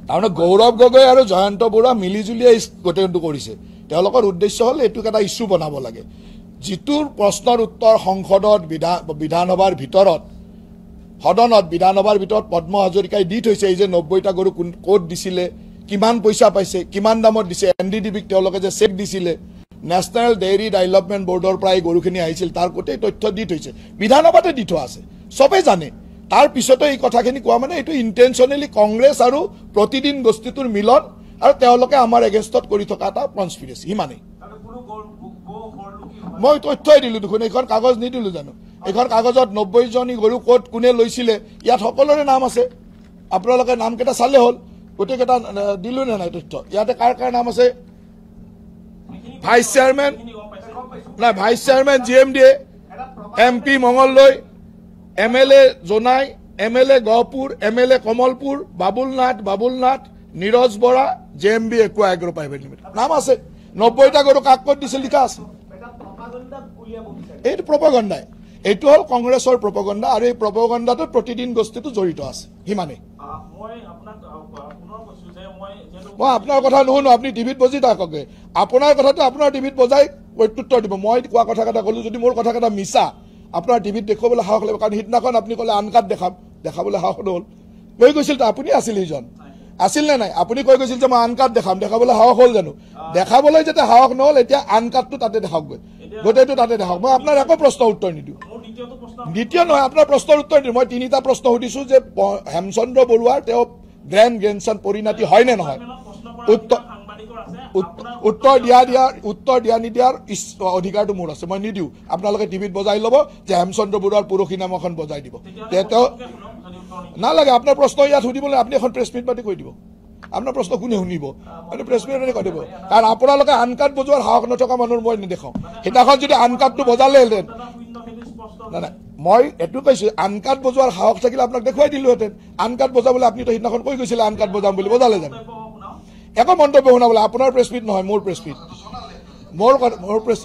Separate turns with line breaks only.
তাৰমানে গৌৰৱ গগৈ আৰু জয়ন্ত বৰুৱা মিলিজুলিয়ে গোটেইটো কৰিছে তেওঁলোকৰ উদ্দেশ্য হ'ল এইটোক এটা ইস্যু বনাব লাগে যিটোৰ প্ৰশ্নৰ উত্তৰ সংসদত বিধানসভাৰ ভিতৰত সদনত বিধানসভাৰ ভিতৰত পদ্ম হাজৰিকাই দি থৈছে এই যে 90টা গৰু ক'ত দিছিলে কিমান পইচা পাইছে কিমান দামত দিছে এনডিডিবিক তেওঁলোকে যে চেক দিছিলে নেশ্যনেল ডেইৰী ডেভেলপমেণ্ট বৰ্ডৰ পৰা এই গৰুখিনি আহিছিল তাৰ গোটেই তথ্য দি থৈছে বিধানসভাতে দি থোৱা আছে চবেই জানে তাৰ পিছতে এই কথাখিনি কোৱা মানে এইটো ইণ্টেনশ্যনেলি কংগ্ৰেছ আৰু প্ৰতিদিন গোষ্ঠীটোৰ মিলন আৰু তেওঁলোকে আমাৰ এগেইনষ্টত কৰি থকা এটা কনস্পিৰেচি সিমানেই মই তথ্যই দিলোঁ দেখোন এইখন কাগজ নিদিলোঁ জানো এইখন কাগজত 90জনী গৰু ক'ত কোনে লৈছিলে ইয়াত সকলোৰে নাম আছে আপোনালোকে নামকেইটা চালে হ'ল গোটেইকেইটা দিলোঁ নে নাই তথ্য ইয়াতে কাৰ কাৰ নাম আছে vice chairman GMDA MP Mangaldoi MLA Jonai MLA Gohpur MLA Kamalpur Babul Nath Niraj Bora JMB একুৱা এগ্ৰ প্ৰাইভেট লিমিটেড নাম আছে 90টা গৰু কাক ক'ত দিছিল লিখা আছে এইটো প্ৰপাগাণ্ডাই এইটো হ'ল কংগ্ৰেছৰ প্ৰপাগাণ্ডা আৰু এই প্ৰপাগাণ্ডাটোত প্ৰতিদিন গোষ্ঠীটো জড়িত আছে সিমানেই মই আপোনাৰ কথা নুশুনো আপুনি টিভিত বজি থাককে আপোনাৰ কথাটো আপোনাৰ টিভিত বজাই প্ৰত্যুত্তৰ দিব মই কোৱা কথা এটা ক'লো যদি মোৰ কথা এটা মিছা আপোনাৰ টিভিত দেখুৱাবলৈ সাহস লাগিব কাৰণ সিদিনাখন আপুনি ক'লে আনকাট দেখাবলৈ সাহস নহ'ল কৈ গৈছিল তো আপুনি আছিল সেইজন আছিল নে নাই আপুনি কৈ গৈছিল যে মই আনকাট দেখাবলৈ সাহস হ'ল জানো দেখাবলৈ যেতিয়া সাহস নহ'ল এতিয়া আনকাটটো তাতে দেখাওকগৈ গোটেইটো তাতে দেখাওক মই আপোনাৰ একো প্ৰশ্ন উত্তৰ নিদিওঁ দ্বিতীয় নহয় আপোনাৰ প্ৰশ্নৰ উত্তৰ নিদিওঁ মই 3টা প্ৰশ্ন সুধিছোঁ যে হেমচন্দ্ৰ বৰুৱাৰ তেওঁ গ্ৰেণ্ডছন পৰিণতি হয় নে নহয় উত্তৰ দিয়া নিদিয়াৰ অধিকাৰটো মোৰ আছে মই নিদিওঁ আপোনালোকে টিভিত বজাই ল'ব যে হেমচন্দ্ৰ বৰুৱাৰ পৰহি নাম এখন বজাই দিব তেওঁ নালাগে আপোনাৰ প্ৰশ্ন ইয়াত সুধিবলৈ আপুনি এখন প্ৰেছ মিট মাতি কৈ দিব আপোনাৰ প্ৰশ্ন কোনে শুনিব আপুনি প্ৰেছ মিট মাতি কৈ দিব কাৰণ আপোনালোকে আনকাট বজোৱাৰ সাহস নথকা মানুহৰ মই নেদেখাওঁ সেইদিনাখন যদি আনকাটটো বজালেহেঁতেন নাই মই এইটো কৈছোঁ আনকাট বজোৱাৰ সাহস থাকিলে আপোনাক দেখুৱাই দিলোহেঁতেন আনকাট বজাবলৈ আপুনি সেইদিনাখন কৈ গৈছিলে আনকাট বজাম বুলি বজালে জানো একো মন্তব্য শুনাবলৈ আপোনাৰ প্ৰেছ মিট নহয় মোৰ প্ৰেছ মিট মোৰ প্ৰেছ